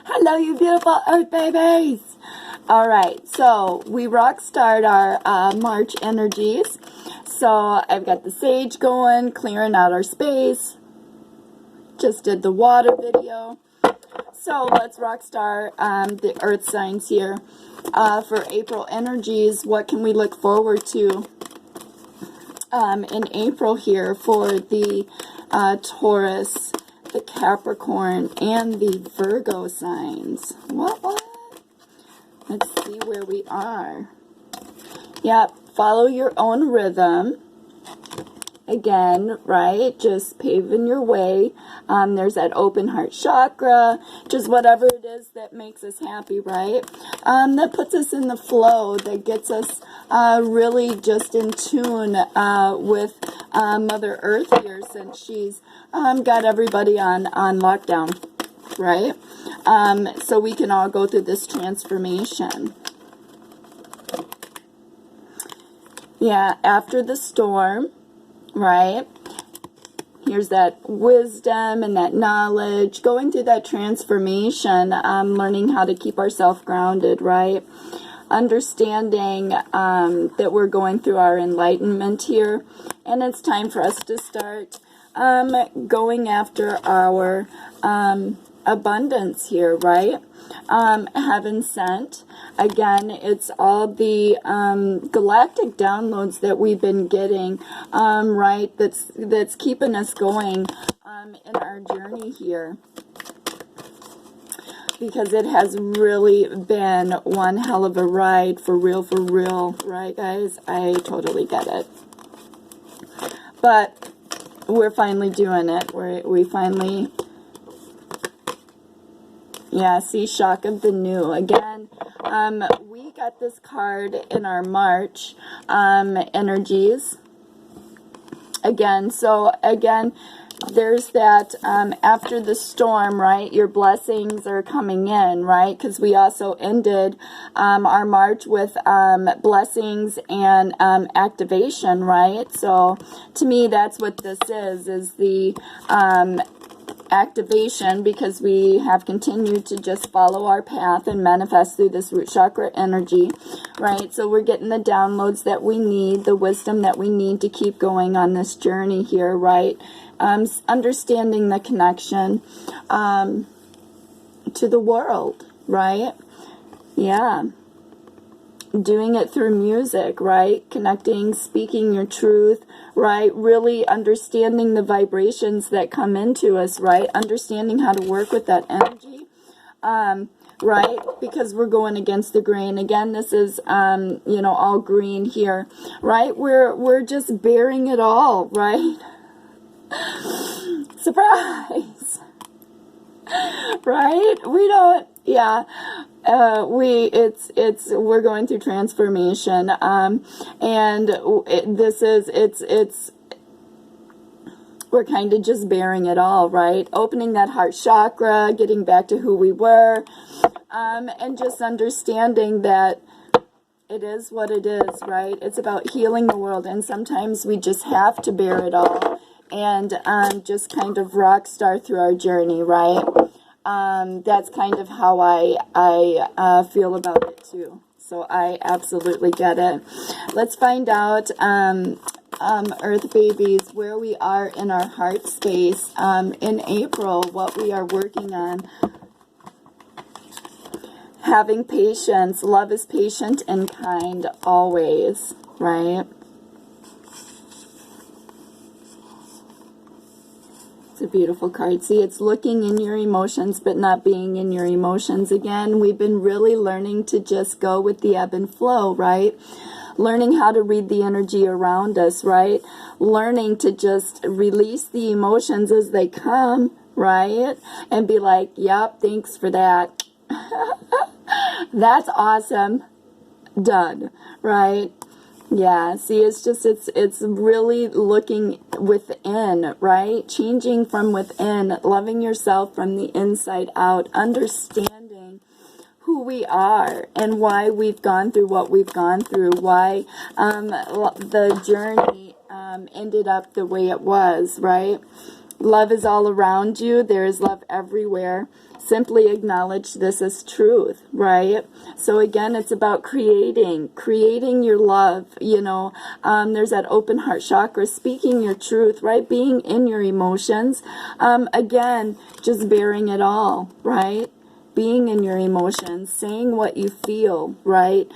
Hello, you beautiful Earth babies. All right, so we rock start our March energies. So I've got the sage going, clearing out our space. Just did the water video. So let's rock start the Earth signs here. For April energies, what can we look forward to in April here for the Taurus, the Capricorn, and the Virgo signs? What? Let's see where we are. Yep, follow your own rhythm. Again, right? Just paving your way. There's that open heart chakra. Just whatever it is that makes us happy, right? That puts us in the flow. That gets us really just in tune with Mother Earth here, since she's got everybody on lockdown, right? So we can all go through this transformation. Yeah, after the storm, right? Here's that wisdom and that knowledge, going through that transformation, learning how to keep ourselves grounded, right? Understanding that we're going through our enlightenment here, and it's time for us to start going after our abundance here, right? Heaven sent. Again, it's all the galactic downloads that we've been getting, right? That's keeping us going in our journey here, because it has really been one hell of a ride, for real, right, guys? I totally get it, but we're finally doing it. We finally. Yeah, see, shock of the new. Again, we got this card in our March energies. Again, there's that after the storm, right? Your blessings are coming in, right? Because we also ended our March with blessings and activation, right? So to me, that's what this is the activation, because we have continued to just follow our path and manifest through this root chakra energy, right? So we're getting the downloads that we need, the wisdom that we need to keep going on this journey here, right? Understanding the connection to the world, right? Yeah. Doing it through music, right? Connecting, speaking your truth, right? Really understanding the vibrations that come into us, right? Understanding how to work with that energy, right? Because we're going against the grain. Again, this is, all green here, right? We're just bearing it all, right? Surprise! Right? We don't, yeah. We're going through transformation, we're kind of just bearing it all, right? Opening that heart chakra, getting back to who we were, and just understanding that it is what it is, right? It's about healing the world, and sometimes we just have to bear it all, and just kind of rock star through our journey, right? That's kind of how I feel about it too. So I absolutely get it. Let's find out, Earth babies, where we are in our heart space in April, what we are working on. Having patience. Love is patient and kind always, right? A beautiful card. See, it's looking in your emotions but not being in your emotions. Again, we've been really learning to just go with the ebb and flow, right? Learning how to read the energy around us, right? Learning to just release the emotions as they come, right? And be like, yep, thanks for that. That's awesome. Done, right? Yeah, see, it's really looking within, right? Changing from within, loving yourself from the inside out, understanding who we are and why we've gone through what we've gone through, why the journey ended up the way it was, right? Love is all around you. There is love everywhere. Simply acknowledge this as truth, right? So again, it's about creating your love, you know. There's that open heart chakra, speaking your truth, right? Being in your emotions. Again, just bearing it all, right? Being in your emotions, saying what you feel, right?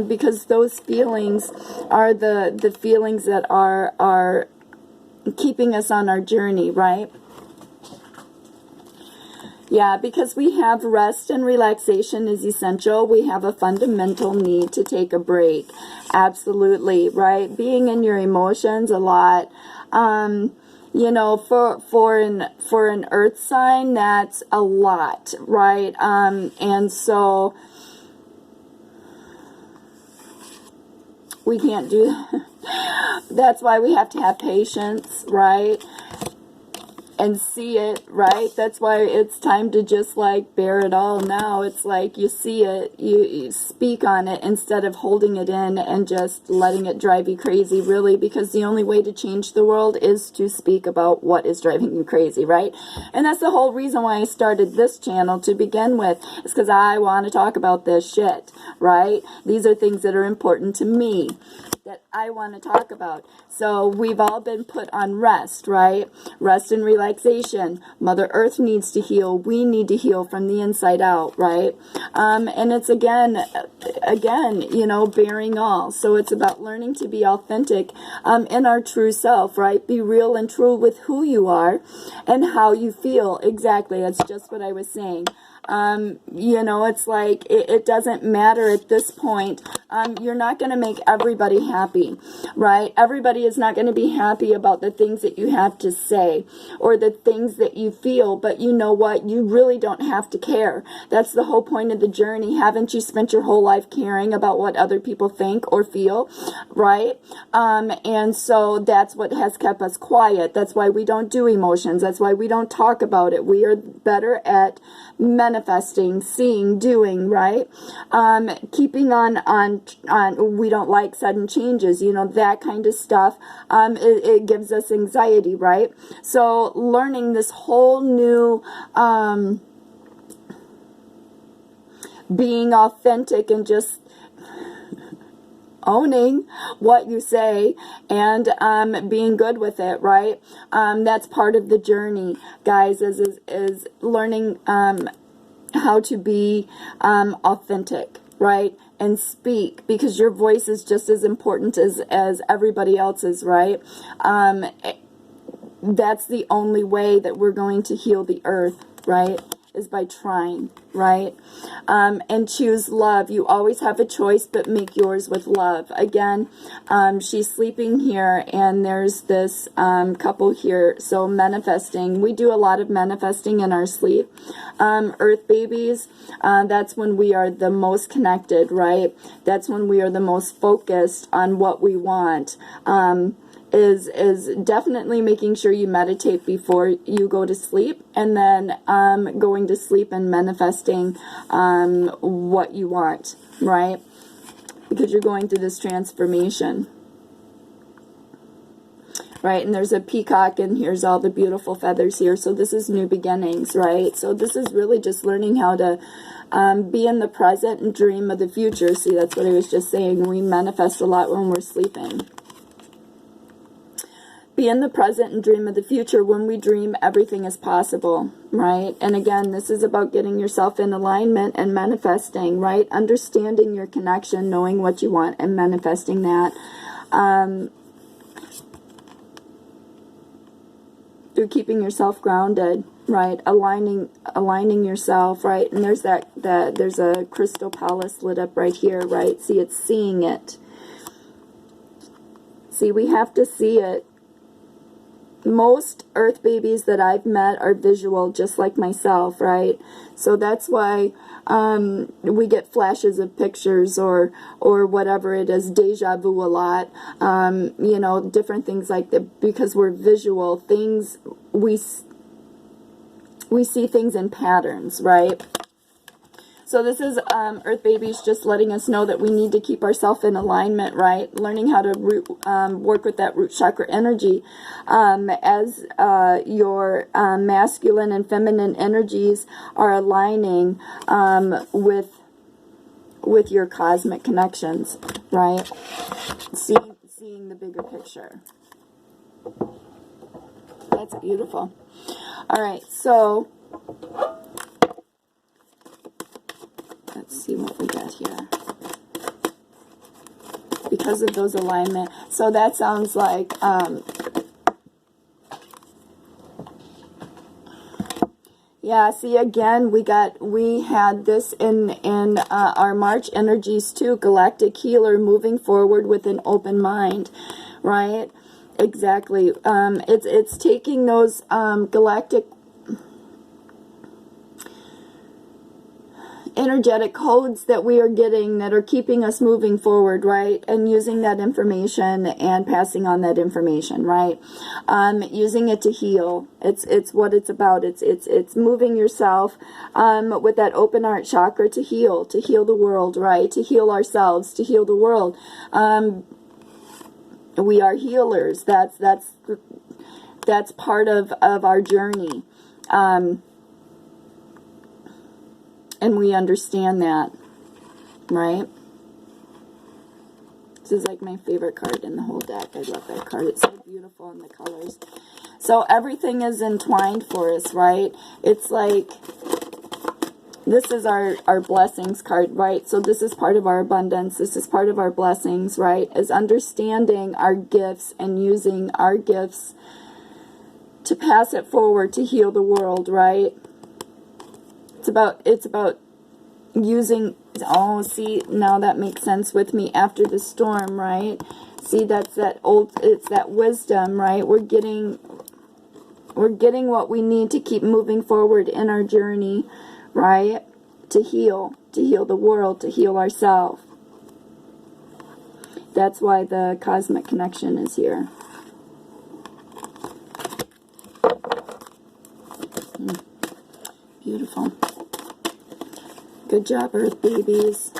Because those feelings are the feelings that are keeping us on our journey, right? Yeah, because we have rest and relaxation is essential. We have a fundamental need to take a break. Absolutely, right? Being in your emotions a lot. You know, for an earth sign, that's a lot, right? And so we can't do that. That's why we have to have patience, right? And see it, right? That's why it's time to just like bear it all now. It's like you see it, you speak on it instead of holding it in and just letting it drive you crazy, really, because the only way to change the world is to speak about what is driving you crazy, right? And that's the whole reason why I started this channel to begin with, is because I want to talk about this shit, right? These are things that are important to me, that I want to talk about. So we've all been put on rest, right? Rest and relaxation. Mother Earth needs to heal. We need to heal from the inside out, right? And it's again, you know, bearing all. So it's about learning to be authentic in our true self, right? Be real and true with who you are and how you feel. Exactly. That's just what I was saying. You know, it's like, it doesn't matter at this point. You're not going to make everybody happy, right? Everybody is not going to be happy about the things that you have to say or the things that you feel, but you know what? You really don't have to care. That's the whole point of the journey. Haven't you spent your whole life caring about what other people think or feel, right? And so that's what has kept us quiet. That's why we don't do emotions. That's why we don't talk about it. We are better at manifesting, seeing, doing, right? Keeping on, we don't like sudden changes, you know, that kind of stuff. It gives us anxiety, right? So learning this whole new, being authentic and just owning what you say and being good with it, right? That's part of the journey, guys, is learning how to be authentic, right? And speak, because your voice is just as important as everybody else's, right? That's the only way that we're going to heal the earth, right? Is by trying, right? And choose love. You always have a choice, but make yours with love. Again, she's sleeping here, and there's this couple here. So manifesting. We do a lot of manifesting in our sleep. Earth babies, that's when we are the most connected, right? That's when we are the most focused on what we want. Is definitely making sure you meditate before you go to sleep, and then going to sleep and manifesting what you want, right? Because you're going through this transformation, right? And there's a peacock, and here's all the beautiful feathers here. So this is new beginnings, right? So this is really just learning how to be in the present and dream of the future. See, that's what I was just saying. We manifest a lot when we're sleeping. Be in the present and dream of the future. When we dream, everything is possible, right? And again, this is about getting yourself in alignment and manifesting, right? Understanding your connection, knowing what you want, and manifesting that. Through keeping yourself grounded, right? Aligning yourself, right? And there's there's a crystal palace lit up right here, right? See, it's seeing it. See, we have to see it. Most earth babies that I've met are visual, just like myself, right? So that's why we get flashes of pictures or whatever it is, deja vu a lot, you know, different things like that, because we're visual. Things, we see things in patterns, right? So this is Earth Babies just letting us know that we need to keep ourselves in alignment, right? Learning how to work with that root chakra energy. As your masculine and feminine energies are aligning with your cosmic connections, right? Seeing the bigger picture. That's beautiful. All right, so let's see what we got here. Because of those alignment, so that sounds like yeah, see, again, we had this in our March energies too. Galactic healer, moving forward with an open mind, right? Exactly. It's taking those galactic energetic codes that we are getting that are keeping us moving forward, right? And using that information and passing on that information, right? Using it to heal. It's what it's about. It's moving yourself with that open heart chakra to heal the world, right? To heal ourselves, to heal the world. We are healers. That's part of our journey. And we understand that, right? This is like my favorite card in the whole deck. I love that card. It's so beautiful in the colors. So everything is entwined for us, right? It's like, this is our blessings card, right? So this is part of our abundance. This is part of our blessings, right? Is understanding our gifts and using our gifts to pass it forward to heal the world, right? It's about using, oh, see, now that makes sense with me after the storm, right? See, it's that wisdom, right? We're getting what we need to keep moving forward in our journey, right? To heal the world, to heal ourselves. That's why the cosmic connection is here. Beautiful. Good job, Earth Babies.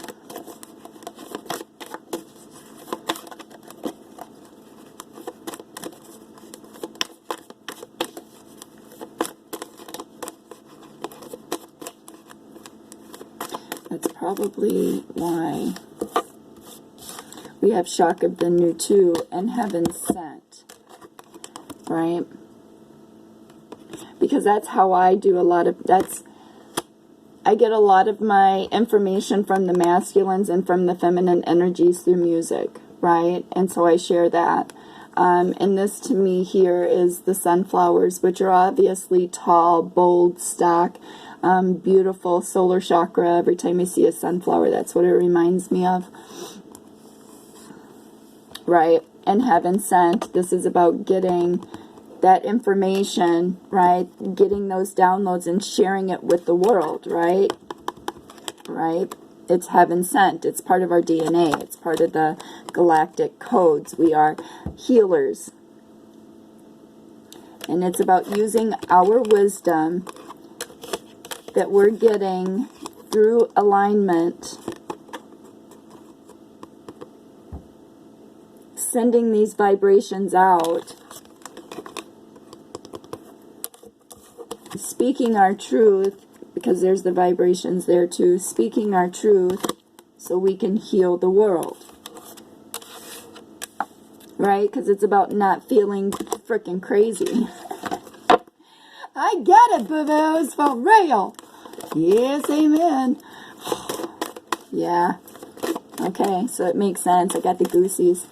That's probably why we have shock of the new two and heaven sent, right? Because that's how I do a lot of, I get a lot of my information from the masculines and from the feminine energies through music, right? And so I share that. And this to me here is the sunflowers, which are obviously tall, bold, stock, beautiful solar chakra. Every time I see a sunflower, that's what it reminds me of, right? And heaven sent. This is about getting that information, right? Getting those downloads and sharing it with the world, right? Right? It's heaven sent. It's part of our DNA. It's part of the galactic codes. We are healers. And it's about using our wisdom that we're getting through alignment, sending these vibrations out, speaking our truth, because there's the vibrations there too, speaking our truth so we can heal the world, right? Because it's about not feeling freaking crazy. I get it, boo-boos, for real. Yes, amen. Yeah. Okay, so it makes sense. I got the goosies.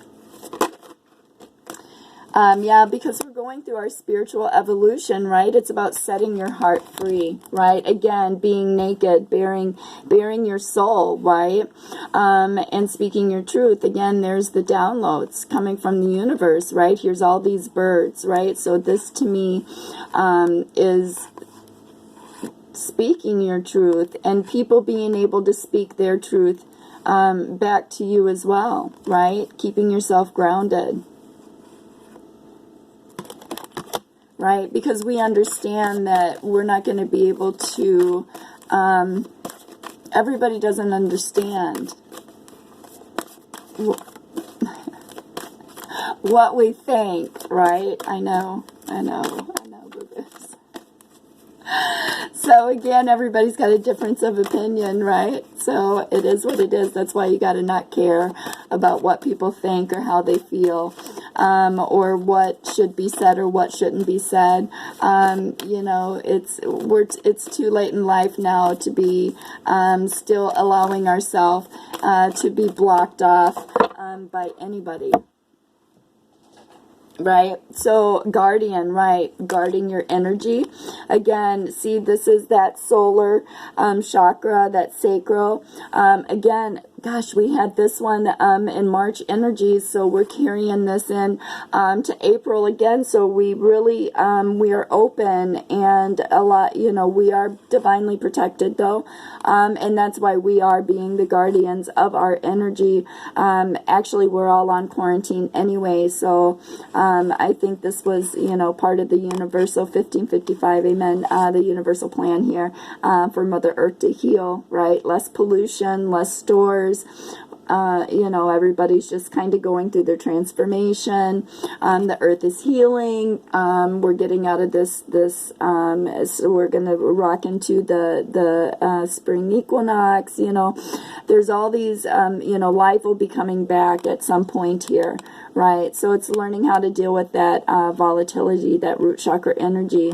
Yeah, because we're going through our spiritual evolution, right? It's about setting your heart free, right? Again, being naked, bearing your soul, right? And speaking your truth. Again, there's the downloads coming from the universe, right? Here's all these birds, right? So this to me is speaking your truth and people being able to speak their truth back to you as well, right? Keeping yourself grounded. Right? Because we understand that we're not going to be able to everybody doesn't understand what we think, right? I know, boo-boos. So again, everybody's got a difference of opinion, right? So it is what it is. That's why you got to not care about what people think or how they feel, or what should be said or what shouldn't be said. You know, it's too late in life now to be still allowing ourselves to be blocked off by anybody. Right? So guardian, right? Guarding your energy. Again, see, this is that solar chakra, that sacral. Again, gosh, we had this one in March energies, so we're carrying this in to April again. So we really, we are open, and a lot, you know, we are divinely protected though. And that's why we are being the guardians of our energy. Actually, we're all on quarantine anyway, so I think this was, you know, part of the universal 1555, amen, the universal plan here for Mother Earth to heal, right? Less pollution, less stores. You know, everybody's just kind of going through their transformation. The earth is healing. We're getting out of this so we're going to rock into the spring equinox. You know, there's all these, you know, life will be coming back at some point here, right? So it's learning how to deal with that volatility, that root chakra energy.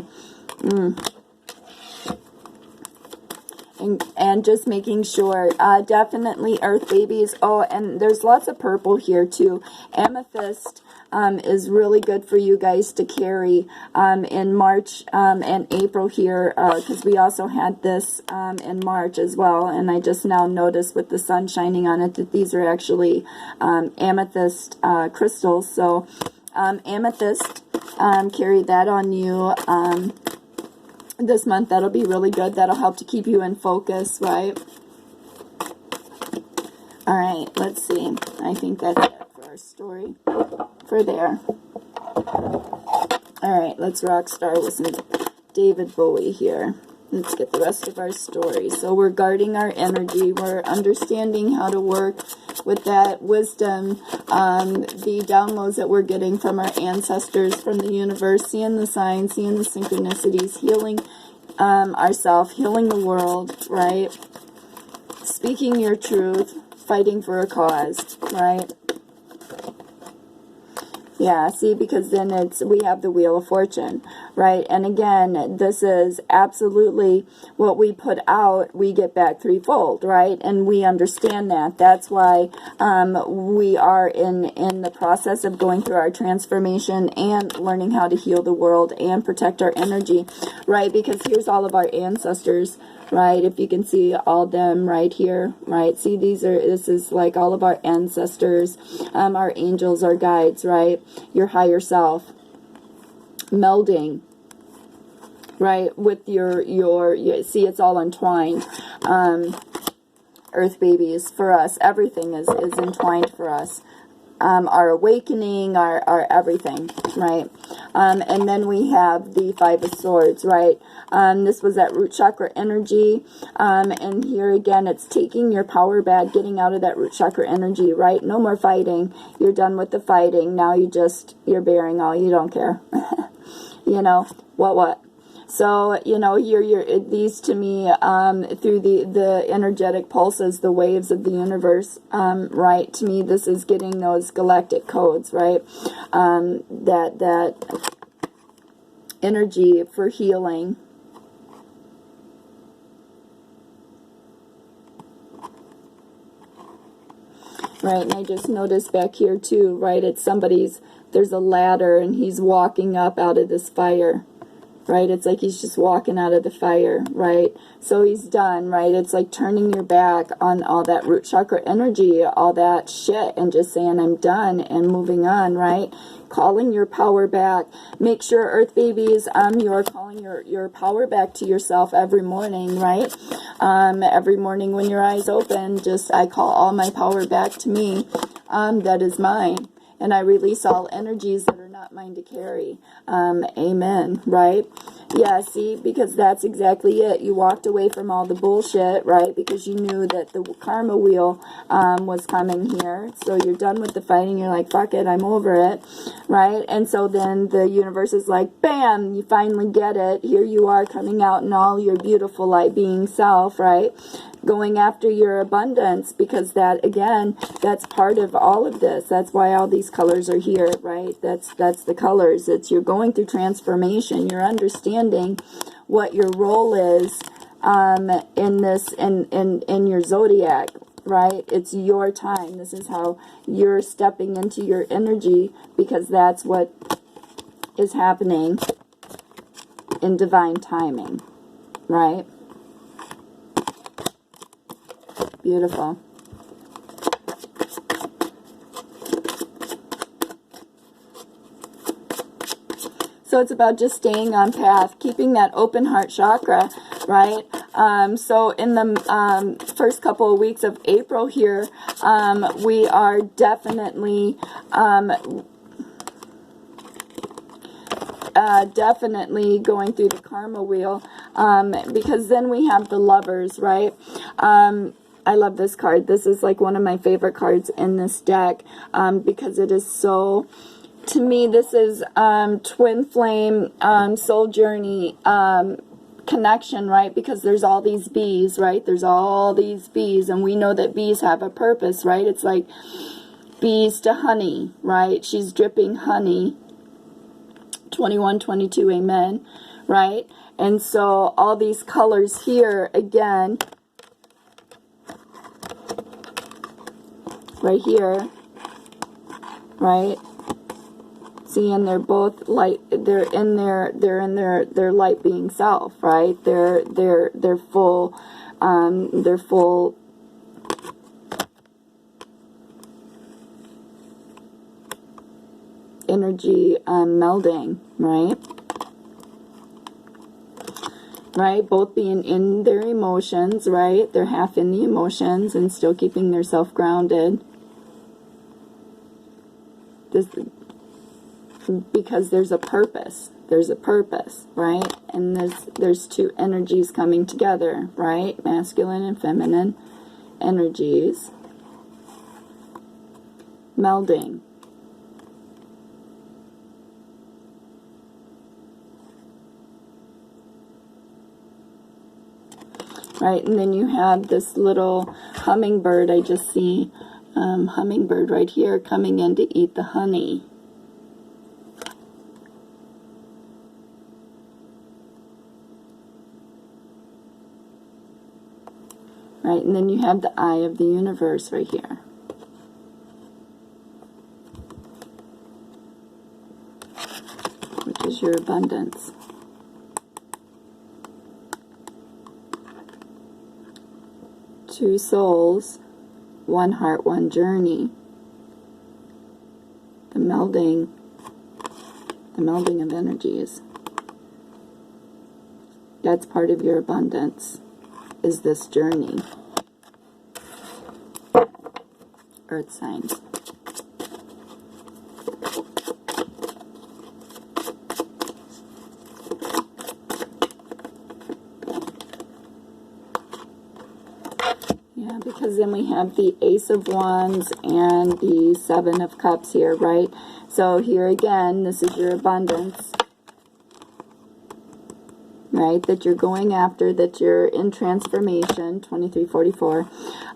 And just making sure, definitely earth babies. Oh, and there's lots of purple here too. Amethyst is really good for you guys to carry in March and April here, because we also had this in March as well. And I just now noticed with the sun shining on it that these are actually amethyst crystals. So amethyst, carry that on you this month. That'll be really good. That'll help to keep you in focus, right? All right, let's see. I think that's it for our story for there. All right, let's rock star with some David Bowie here. Let's get the rest of our story. So we're guarding our energy. We're understanding how to work with that wisdom, the downloads that we're getting from our ancestors, from the universe, seeing the signs, seeing the synchronicities, healing ourselves, healing the world, right? Speaking your truth, fighting for a cause, right? Yeah, see, because then we have the Wheel of Fortune, right? And again, this is absolutely what we put out, we get back threefold, right? And we understand that. That's why we are in the process of going through our transformation and learning how to heal the world and protect our energy, right? Because here's all of our ancestors, right? If you can see all them right here, right? See, this is like all of our ancestors, our angels, our guides, right? Your higher self melding, right? With your see, it's all entwined. Earth babies, for us, everything is entwined for us. Our awakening, our everything, right? And then we have the Five of Swords, right? This was that root chakra energy. And here again, it's taking your power back, getting out of that root chakra energy, right? No more fighting. You're done with the fighting. Now you're bearing all. You don't care. You know, what? So, you know, these to me, through the energetic pulses, the waves of the universe, right? To me, this is getting those galactic codes, right? That energy for healing. Right, and I just noticed back here too, right? It's there's a ladder and he's walking up out of this fire. Right? It's like he's just walking out of the fire, right? So he's done, right? It's like turning your back on all that root chakra energy, all that shit, and just saying, I'm done, and moving on, right? Calling your power back. Make sure, Earth babies, you are calling your power back to yourself every morning, right? Every morning when your eyes open, I call all my power back to me. That is mine. And I release all energies that are not not mine to carry. Amen, right? Yeah, see, because that's exactly it. You walked away from all the bullshit, right? Because you knew that the karma wheel was coming here. So you're done with the fighting. You're like, fuck it, I'm over it, right? And so then the universe is like, bam, you finally get it. Here you are coming out in all your beautiful light being self, right? Going after your abundance, because that, again, that's part of all of this. That's why all these colors are here, right? That's the colors. It's you're going through transformation. You're understanding what your role is in this, in your zodiac, right? It's your time. This is how you're stepping into your energy, because that's what is happening in divine timing, right? Beautiful. So it's about just staying on path, keeping that open heart chakra, right? So in the first couple of weeks of April here, we are definitely definitely going through the karma wheel, because then we have the lovers, right? I love this card. This is like one of my favorite cards in this deck, because it is so, to me, this is twin flame, soul journey connection, right? Because there's all these bees, right? There's all these bees, and we know that bees have a purpose, right? It's like bees to honey, right? She's dripping honey. 2122, amen, right? And so all these colors here, again, right here, right? See, and they're both light. They're in their light being self, right? They're full. They're full. Energy melding, right? Right, both being in their emotions, right? They're half in the emotions and still keeping their self grounded. This, because there's a purpose. There's a purpose, right? And there's two energies coming together, right? Masculine and feminine energies melding. Right, and then you have this little hummingbird. I just see hummingbird right here coming in to eat the honey. Right, and then you have the eye of the universe right here. Which is your abundance. Two souls, one heart, one journey. The melding of energies. That's part of your abundance, is this journey. Earth signs. Yeah, because then we have the Ace of Wands and the Seven of Cups here, right? So here again, this is your abundance, right? That you're going after, that you're in transformation, 2344.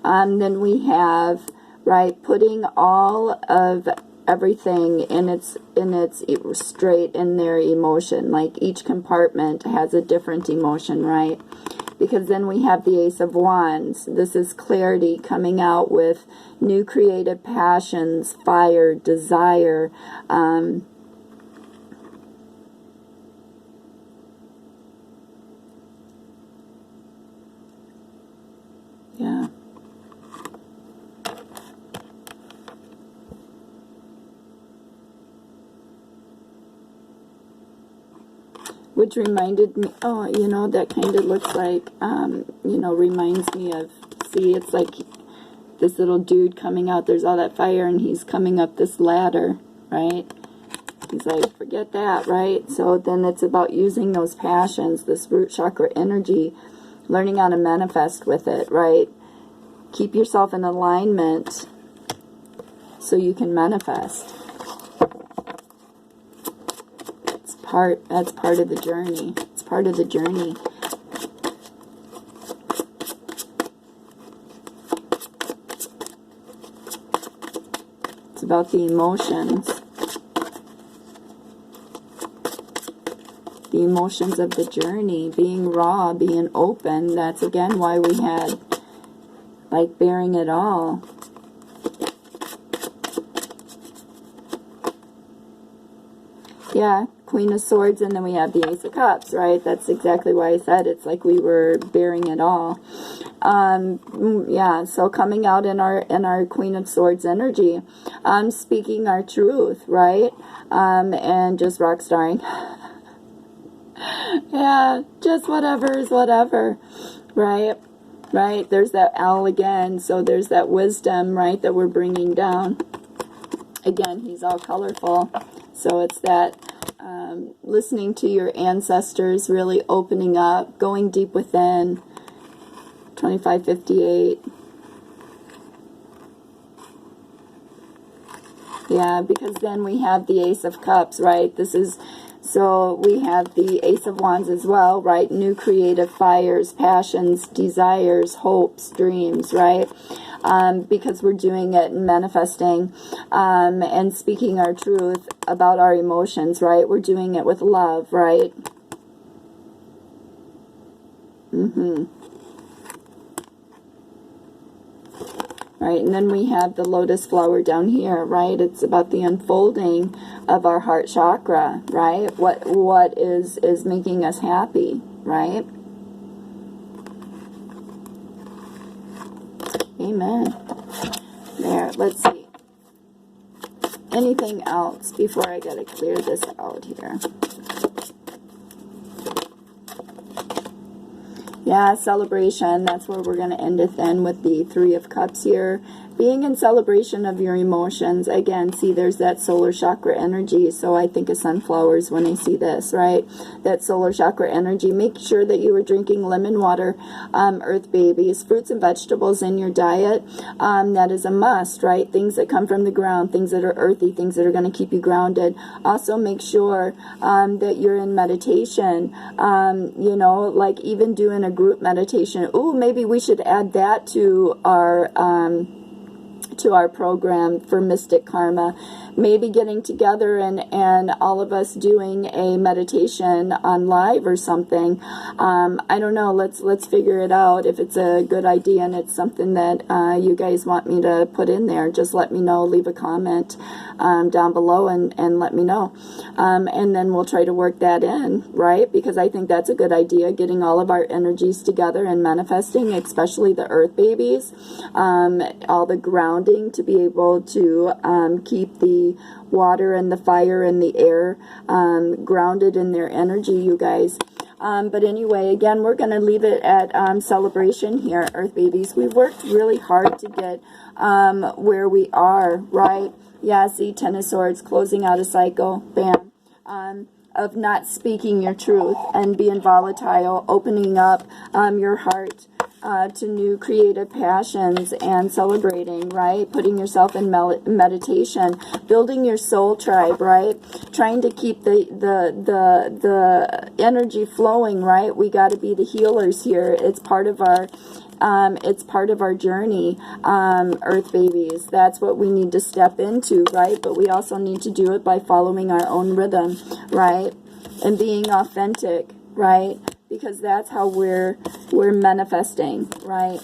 Then we have, right, putting all of everything in its straight in their emotion. Like each compartment has a different emotion, right? Because then we have the Ace of Wands. This is clarity, coming out with new creative passions, fire, desire. Yeah. Which reminded me, oh, you know, that kind of looks like, you know, reminds me of, see, it's like this little dude coming out, there's all that fire, and he's coming up this ladder, right? He's like, forget that, right? So then it's about using those passions, this root chakra energy, learning how to manifest with it, right? Keep yourself in alignment so you can manifest. That's part of the journey. It's part of the journey. It's about the emotions. The emotions of the journey, being raw, being open. That's again why we had like bearing it all. Yeah, Queen of Swords, and then we have the Ace of Cups, right? That's exactly why I said it's like we were bearing it all. Yeah, so coming out in our Queen of Swords energy, speaking our truth, right? And just rock starring. Yeah, just whatever is whatever, right? Right, there's that owl again, so there's that wisdom, right, that we're bringing down. Again, he's all colorful, so it's that listening to your ancestors, really opening up, going deep within. 2558. Yeah, because then we have the Ace of Cups, right? So we have the Ace of Wands as well, right? New creative fires, passions, desires, hopes, dreams, right? Because we're doing it and manifesting and speaking our truth about our emotions, right? We're doing it with love, right? Right, and then we have the lotus flower down here, right? It's about the unfolding of our heart chakra, right? What is making us happy, right? Amen. There, let's see. Anything else before I gotta clear this out here? Yeah, celebration. That's where we're going to end it then with the Three of Cups here. Being in celebration of your emotions. Again, see, there's that solar chakra energy. So I think of sunflowers when I see this, right? That solar chakra energy. Make sure that you are drinking lemon water, earth babies, fruits and vegetables in your diet. That is a must, right? Things that come from the ground, things that are earthy, things that are going to keep you grounded. Also, make sure that you're in meditation. You know, like even doing a group meditation. Ooh, maybe we should add that to our program for MysticKarma. Maybe getting together and all of us doing a meditation on live or something. I don't know. Let's figure it out. If it's a good idea and it's something that you guys want me to put in there, just let me know. Leave a comment down below and let me know. And then we'll try to work that in, right? Because I think that's a good idea, getting all of our energies together and manifesting, especially the earth babies, all the grounding to be able to keep the water and the fire and the air grounded in their energy, you guys. But anyway, again, we're going to leave it at celebration here, earth babies. We've worked really hard to get where we are, right? Yeah, see, Ten of Swords, closing out a cycle, bam, of not speaking your truth and being volatile, opening up your heart to new creative passions and celebrating, right? Putting yourself in meditation, building your soul tribe, right? Trying to keep the energy flowing, right? We got to be the healers here. It's part of our journey, earth babies. That's what we need to step into, right? But we also need to do it by following our own rhythm, right? And being authentic, right? Because that's how we're manifesting, right?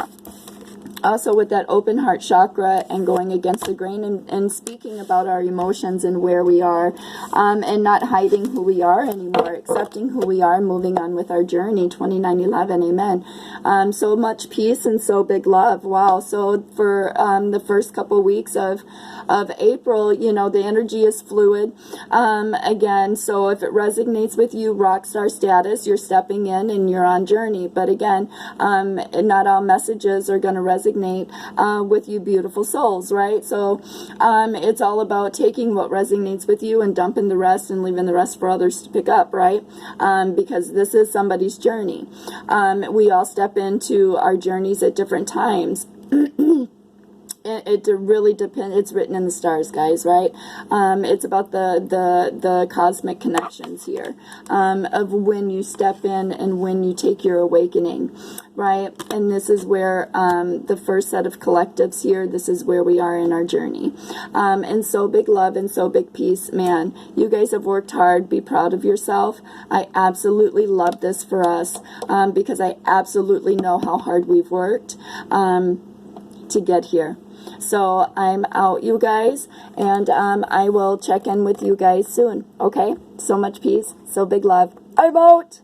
Also with that open heart chakra and going against the grain and speaking about our emotions and where we are, and not hiding who we are anymore, accepting who we are, moving on with our journey. 2911, amen. So much peace and so big love. Wow. So for the first couple weeks of April, you know, the energy is fluid. Again, so if it resonates with you, rock star status, you're stepping in and you're on journey. But again, not all messages are going to resonate resonate with you beautiful souls, right? So it's all about taking what resonates with you and dumping the rest and leaving the rest for others to pick up, right? Because this is somebody's journey. We all step into our journeys at different times. It really depends. It's written in the stars, guys, right? It's about the cosmic connections here, of when you step in and when you take your awakening, right? And this is where the first set of collectives here, this is where we are in our journey. And so big love and so big peace. Man, you guys have worked hard. Be proud of yourself. I absolutely love this for us, because I absolutely know how hard we've worked to get here. So I'm out, you guys, and I will check in with you guys soon, okay? So much peace, so big love. I'm out!